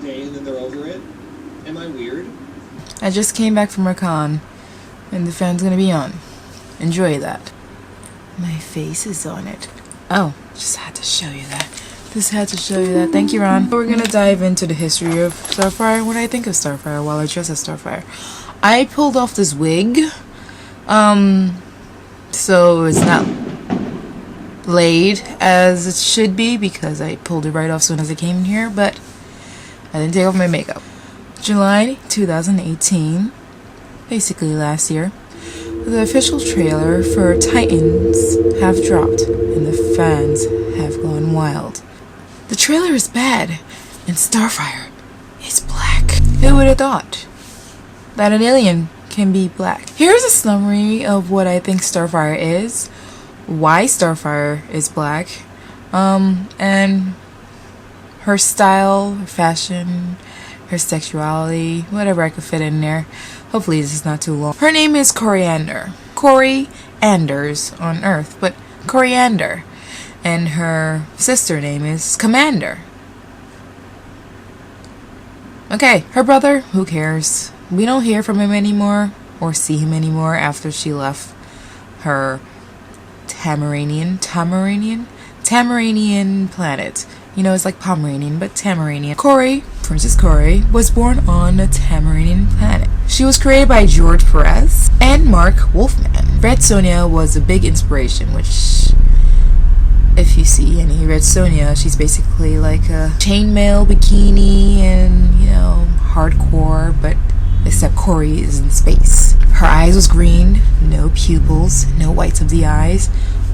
day and then they're over it? Am I weird? I just came back from a con, and the fan's gonna be on. Enjoy that. My face is on it. Oh, just had to show you that. Just had to show you that. Thank you, Ron. We're gonna dive into the history of Starfire. When I think of Starfire, while I dress as Starfire, I pulled off this wig. So it's not laid as it should be because I pulled it right off as soon as I came in here, but I didn't take off my makeup. July 2018, basically last year, the official trailer for Titans have dropped and the fans have gone wild. The trailer is bad and Starfire is black. Who would have thought that an alien can be black? Here's a summary of what I think Starfire is, why Starfire is black, and her style, her fashion, her sexuality, whatever I could fit in there. Hopefully this is not too long. Her name is Coriander. Corey Anders on Earth, but Coriander. And her sister name is Commander. Okay, her brother, who cares? We don't hear from him anymore or see him anymore after she left her Tamaranian planet. You know, it's like Pomeranian, but Tamaranian. Corey, Princess Corey, was born on a Tamaranian planet. She was created by George Perez and Mark Wolfman. Red Sonja was a big inspiration, which, if you see any Red Sonja, she's basically like a chainmail bikini and, you know, hardcore, but except Corey is in space. Her eyes was green, no pupils, no whites of the eyes.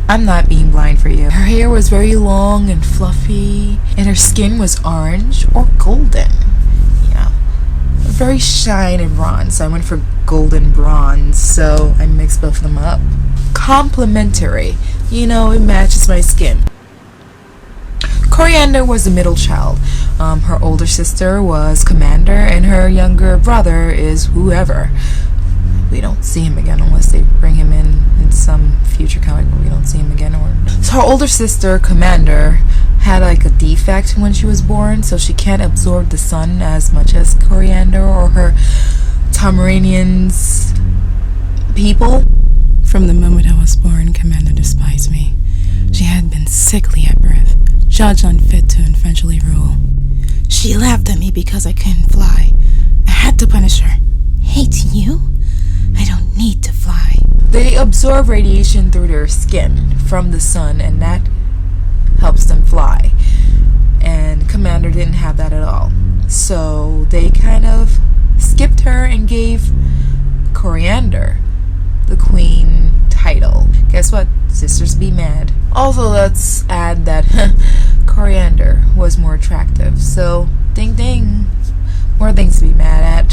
I'm not being blind for you. Her hair was very long and fluffy, and her skin was orange or golden. You know, very shine and bronze. So I went for golden bronze, so I mixed both of them up. Complementary. You know, it matches my skin. Coriander was the middle child. Her older sister was Commander, and her younger brother is whoever. We don't see him again unless they bring him in some future comic where we don't see him again. So her older sister, Commander, had like a defect when she was born, so she can't absorb the sun as much as Coriander or her Tamaranians people. From the moment I was born, Commander despised me. She had been sickly at birth, judged unfit to eventually rule. She laughed at me because I couldn't fly. I had to punish her. Hate you? I don't need to fly. They absorb radiation through their skin from the sun, and that helps them fly. And Commander didn't have that at all. So they kind of skipped her and gave Coriander the queen title. Guess what? Sisters be mad. Also, let's add that Coriander was more attractive. So, ding ding. More things to be mad at.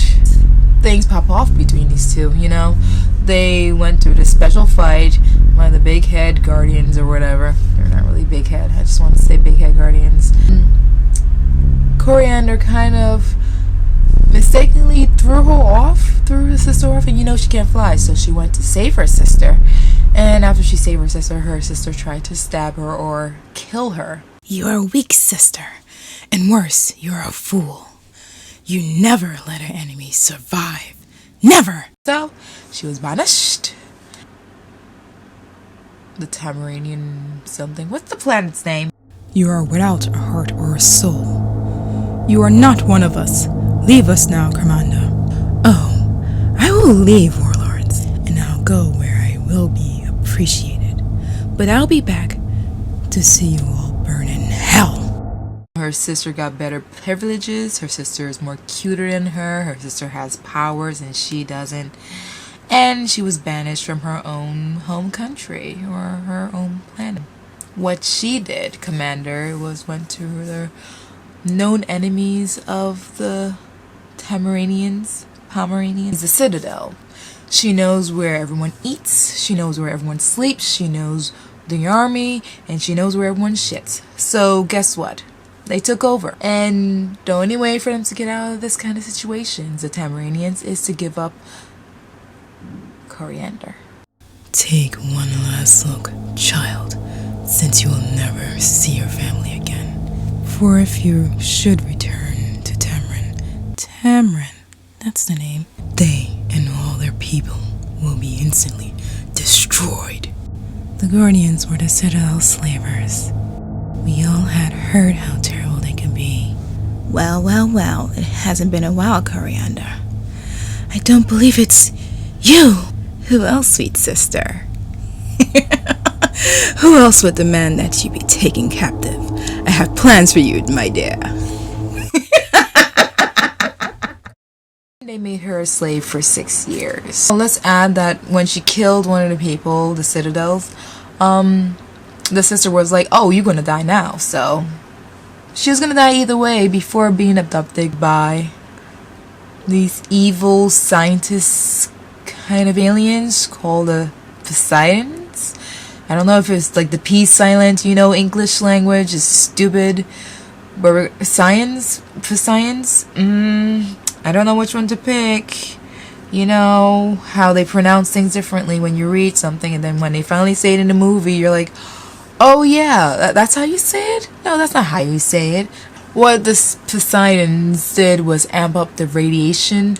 Things pop off between these two, you know. They went through this special fight by the big head guardians or whatever. They're not really big head. I just want to say big head guardians. Coriander kind of mistakenly threw her sister off, and you know she can't fly, so she went to save her sister. And after she saved her sister tried to stab her or kill her. You are a weak sister, and worse, you're a fool. You never let her enemies survive. Never! So, she was banished. The Tamaranian something. What's the planet's name? You are without a heart or a soul. You are not one of us. Leave us now, Commander. Oh, I will leave, warlords, and I'll go where I will be appreciated. But I'll be back to see you all burn in hell. Her sister got better privileges. Her sister is more cuter than her. Her sister has powers and she doesn't. And she was banished from her own home country or her own planet. What she did, Commander, was went to the known enemies of the Pomeranians, the Citadel. She knows where everyone eats. She knows where everyone sleeps. She knows the army. And she knows where everyone shits. So guess what? They took over. And the only way for them to get out of this kind of situations, the Tamaranians, is to give up Coriander. Take one last look, child, since you will never see your family again. For if you should return to Tamarania, Cameron, that's the name. They and all their people will be instantly destroyed. The Guardians were the Citadel slavers. We all had heard how terrible they could be. Well, it hasn't been a while, Coriander. I don't believe it's you! Who else, sweet sister? Who else would demand that you be taken captive? I have plans for you, my dear. They made her a slave for 6 years. So let's add that when she killed one of the people, the Citadels, the sister was like, oh, you're gonna die now. So she was gonna die either way before being abducted by these evil scientists kind of aliens called the Poseidons. I don't know if it's like the P silent, you know, English language is stupid. But science? I don't know which one to pick. You know, how they pronounce things differently when you read something, and then when they finally say it in the movie, you're like, oh yeah, that's how you say it? No, that's not how you say it. What the Poseidons did was amp up the radiation,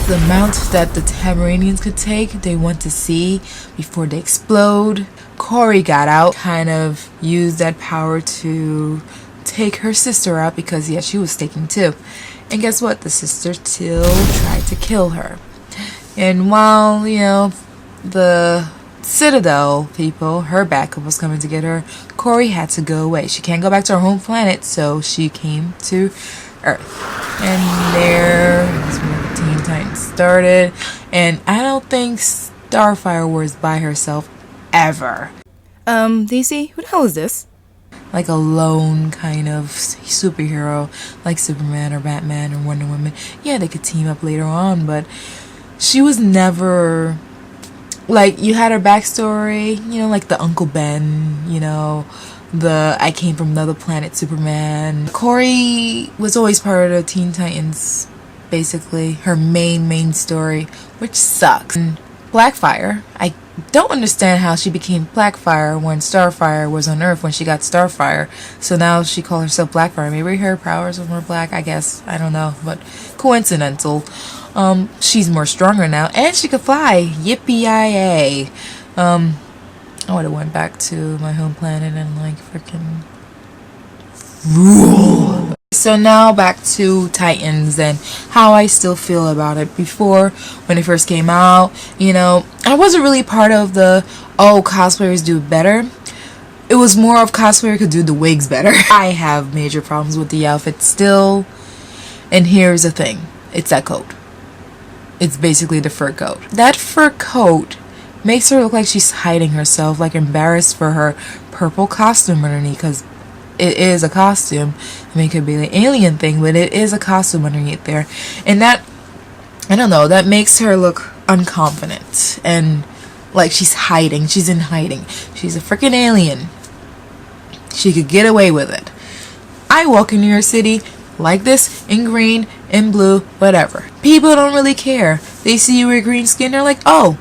the amount that the Tamaranians could take, they want to see before they explode. Corey got out, kind of used that power to take her sister out because, yeah, she was taken too. And guess what? The sister still tried to kill her. And while, you know, the Citadel people, her backup was coming to get her, Corey had to go away. She can't go back to her home planet, so she came to Earth. And there is where the Teen Titans started. And I don't think Starfire was by herself ever. DC, who the hell is this? Like a lone kind of superhero, like Superman or Batman or Wonder Woman. Yeah, they could team up later on, but she was never, like, you had her backstory, you know, like the Uncle Ben, you know, the I came from another planet Superman. Corey was always part of the Teen Titans, basically, her main story, which sucks. And Blackfire, I don't understand how she became Blackfire when Starfire was on Earth when she got Starfire. So now she calls herself Blackfire. Maybe her powers are more black, I guess. I don't know, but coincidental. She's more stronger now, and she could fly. Yippee-yi-yay. I would have went back to my home planet and like freaking rule. So now back to Titans and how I still feel about it. Before, when it first came out, you know, I wasn't really part of the, oh, cosplayers do better. It was more of cosplayer could do the wigs better. I have major problems with the outfit still. And here's the thing. It's that coat. It's basically the fur coat. That fur coat makes her look like she's hiding herself, like embarrassed for her purple costume underneath, because it is a costume. I mean, it could be the alien thing, but it is a costume underneath there. And that, I don't know, that makes her look unconfident and like she's hiding. She's in hiding. She's a freaking alien. She could get away with it. I walk in New York City like this, in green, in blue, whatever. People don't really care. They see you with green skin, they're like, oh,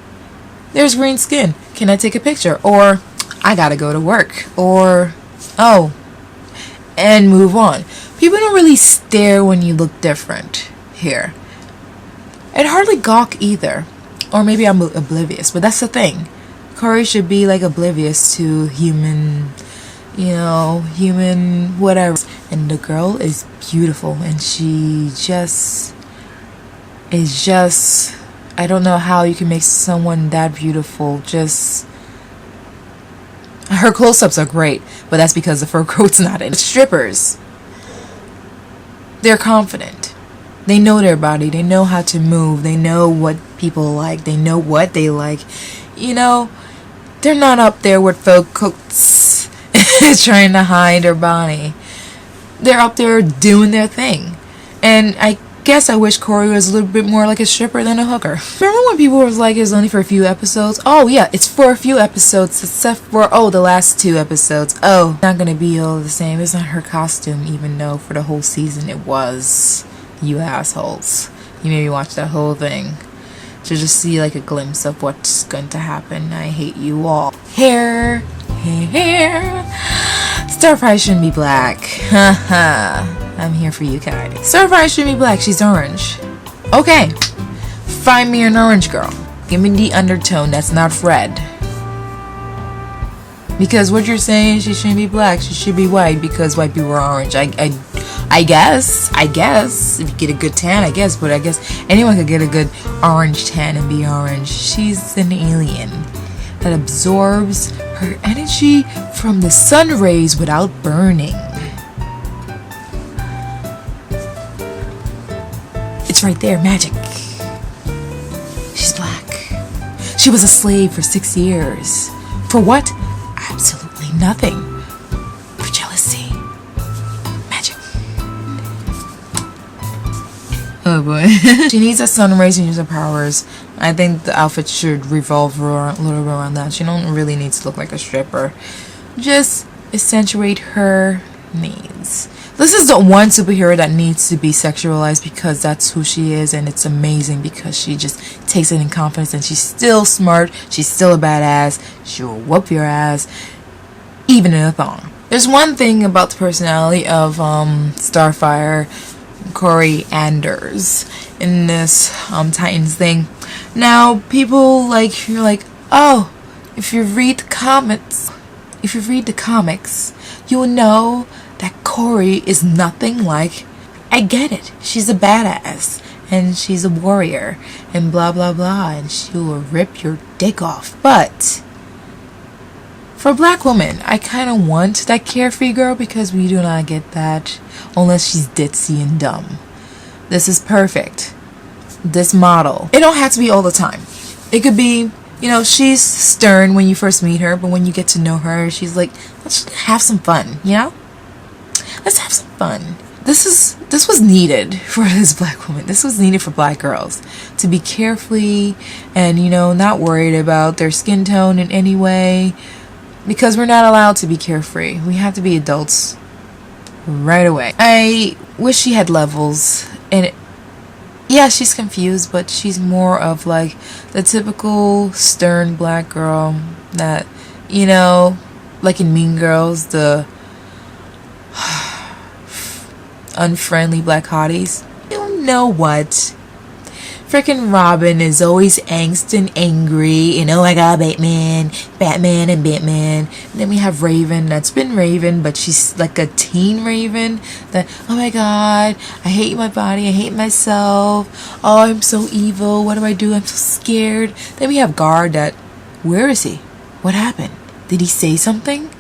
there's green skin. Can I take a picture? Or, I gotta go to work. Or, oh, and move on. People don't really stare when you look different here. I'd hardly gawk either. Or maybe I'm oblivious, but that's the thing. Corey should be like oblivious to human, you know, human whatever. And the girl is beautiful, and she just is just, I don't know how you can make someone that beautiful. Just, her close-ups are great, but that's because the fur coat's not in. Strippers, they're confident. They know their body. They know how to move. They know what people like. They know what they like. You know, they're not up there with fur coats trying to hide their body. They're up there doing their thing. And I guess I wish Corey was a little bit more like a stripper than a hooker. Remember when people was like, it's only for a few episodes? Oh yeah, it's for a few episodes, except for, oh, the last 2 episodes. Oh, not gonna be all the same. It's not her costume, even though for the whole season it was. You assholes. You made me watch that whole thing to just see like a glimpse of what's going to happen. I hate you all. Hair. Starfire shouldn't be black. Haha. I'm here for you, kind. Starfire should be black. She's orange. Okay. Find me an orange girl. Give me the undertone that's not red. Because what you're saying, she shouldn't be black. She should be white because white people are orange. I guess. If you get a good tan, I guess. But I guess anyone could get a good orange tan and be orange. She's an alien that absorbs her energy from the sun rays without burning. It's right there, magic. She's black. She was a slave for 6 years. For what? Absolutely nothing. For jealousy. Magic. Oh boy. She needs a sun rays and use her powers. I think the outfit should revolve around, a little bit around that. She don't really need to look like a stripper. Just accentuate her needs. This is the one superhero that needs to be sexualized because that's who she is, and it's amazing because she just takes it in confidence, and she's still smart, she's still a badass, she'll whoop your ass, even in a thong. There's one thing about the personality of Starfire Corey Anders in this Titans thing. Now, people you're like, oh, if you read the comics, you will know that Corey is nothing like. I get it. She's a badass and she's a warrior and blah blah blah, and she will rip your dick off. But for a black woman, I kind of want that carefree girl because we do not get that unless she's ditzy and dumb. This is perfect. This model. It don't have to be all the time. It could be, she's stern when you first meet her, but when you get to know her, she's like, let's have some fun, Let's have some fun. This was needed for this black woman. This was needed for black girls to be carefree and, not worried about their skin tone in any way, because we're not allowed to be carefree. We have to be adults right away. I wish she had levels, and yeah, she's confused, but she's more of like the typical stern black girl that, like in Mean Girls, the unfriendly black hotties. You know what? Freaking Robin is always angst and angry, and oh my god, Batman and Batman. And then we have Raven, that's been Raven, but she's like a teen Raven that, oh my god, I hate my body, I hate myself, oh, I'm so evil, what do I do, I'm so scared. Then we have Guard that, where is he? What happened? Did he say something?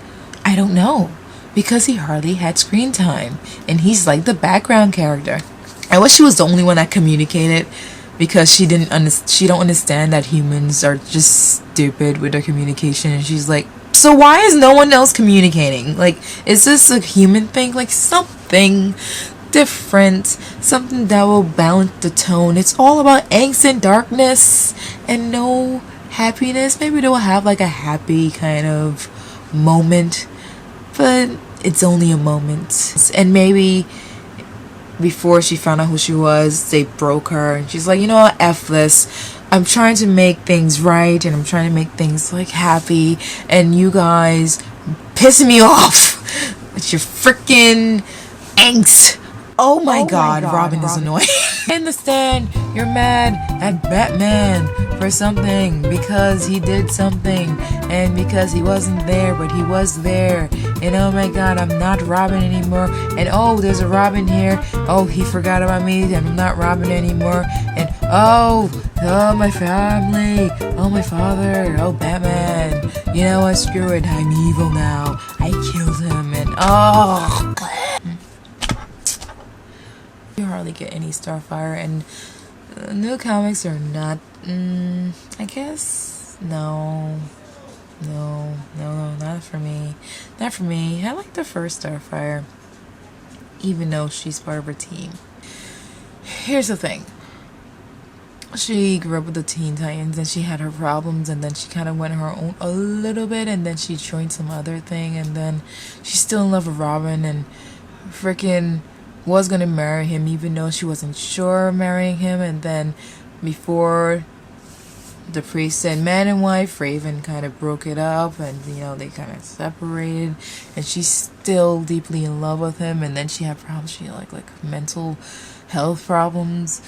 I don't know, because he hardly had screen time, and he's like the background character. I wish she was the only one that communicated, because she don't understand that humans are just stupid with their communication, and she's like, so why is no one else communicating? Like, is this a human thing? Like, something different, something that will balance the tone. It's all about angst and darkness and no happiness. Maybe they'll have like a happy kind of moment, but it's only a moment. And maybe before she found out who she was, they broke her, and she's like, you know what, F this. I'm trying to make things right, and I'm trying to make things like happy, and you guys pissing me off with your freaking angst. Oh my god, Robin is annoying. I understand you're mad at Batman for something because he did something and because he wasn't there, but he was there. And oh my god, I'm not Robin anymore. And oh, there's a Robin here. Oh, he forgot about me and I'm not Robin anymore. And oh, my family. Oh, my father. Oh, Batman. You know what? Screw it. I'm evil now. I killed him. And oh. You hardly get any Starfire, and new comics are not, I guess, no, not for me. Not for me. I like the first Starfire, even though she's part of her team. Here's the thing. She grew up with the Teen Titans, and she had her problems, and then she kind of went her own a little bit, and then she joined some other thing, and then she's still in love with Robin, and freaking was gonna marry him even though she wasn't sure of marrying him. And then before the priest said man and wife. Raven kind of broke it up, and they kind of separated, and she's still deeply in love with him. And then she had problems. She had like mental health problems.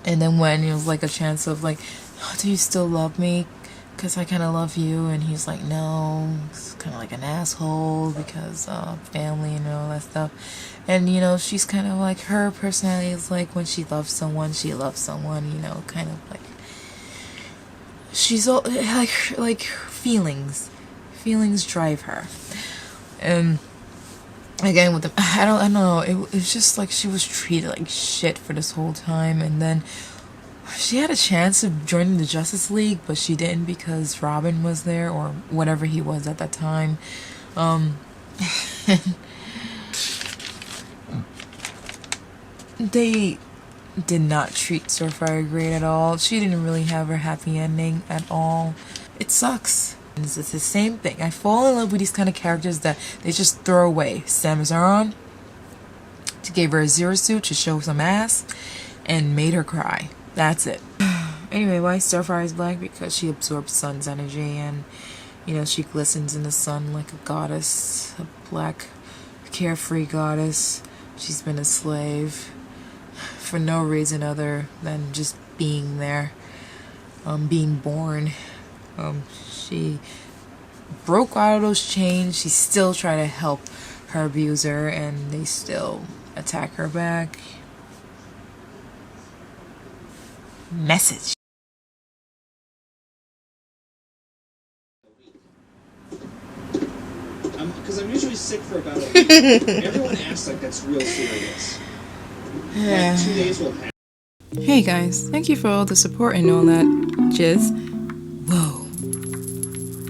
And then when it was like a chance of like, oh, do you still love me? Because I kind of love you. And he's like, no. It's kind of like an asshole because family and all that stuff. And she's kind of like, her personality is like when she loves someone, kind of like, she's all like feelings drive her. And again with I don't know, it's just like she was treated like shit for this whole time. And then she had a chance of joining the Justice League, but she didn't because Robin was there, or whatever he was at that time. They did not treat Starfire great at all. She didn't really have her happy ending at all. It sucks. It's the same thing. I fall in love with these kind of characters that they just throw away. Samus Aran, she gave her a zero suit to show some ass and made her cry. That's it. Anyway, why Starfire is black? Because she absorbs sun's energy, and she glistens in the sun like a goddess, a black carefree goddess. She's been a slave for no reason other than just being there, being born. She broke out of those chains. She still tried to help her abuser, and they still attack her back. Message. Because I'm usually sick for about a week. Everyone acts like that's real serious. Like 2 days will pass. Hey guys, thank you for all the support and all that jizz. Whoa.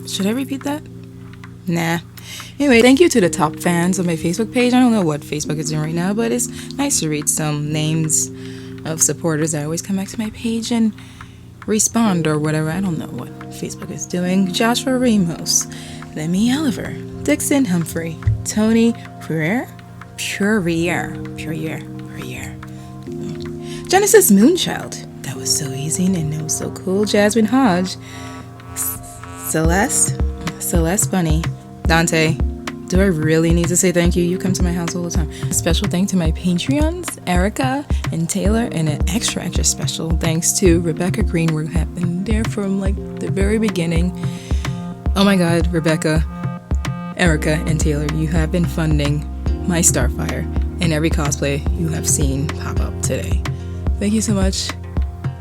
Should I repeat that? Nah. Anyway, thank you to the top fans of my Facebook page. I don't know what Facebook is doing right now, but it's nice to read some names of supporters that always come back to my page and respond or whatever. I don't know what Facebook is doing. Joshua Ramos, Lemmy Oliver, Dixon Humphrey, Tony Purrier, Genesis Moonchild, that was so easy and that was so cool. Jasmine Hodge, Celeste Bunny, Dante. Do I really need to say thank you? You come to my house all the time. A special thank to my Patreons, Erica and Taylor, and an extra special thanks to Rebecca Greenwood, who have been there from like the very beginning. Oh my god, Rebecca, Erica, and Taylor, you have been funding my Starfire and every cosplay you have seen pop up today. Thank you so much.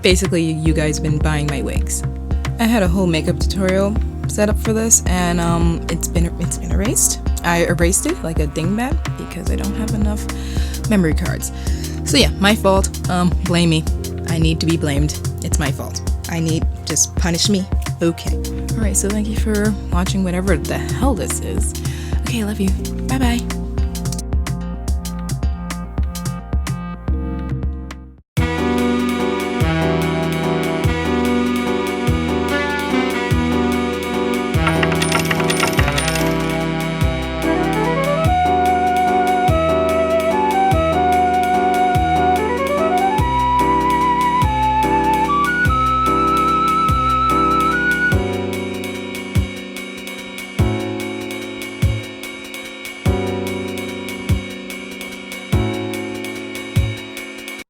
Basically, you guys have been buying my wigs. I had a whole makeup tutorial set up for this, and it's been erased. I erased it like a dingbat because I don't have enough memory cards. So yeah, my fault. Blame me. I need to be blamed. It's my fault. Just punish me. Okay. Alright, so thank you for watching whatever the hell this is. Okay, I love you. Bye bye.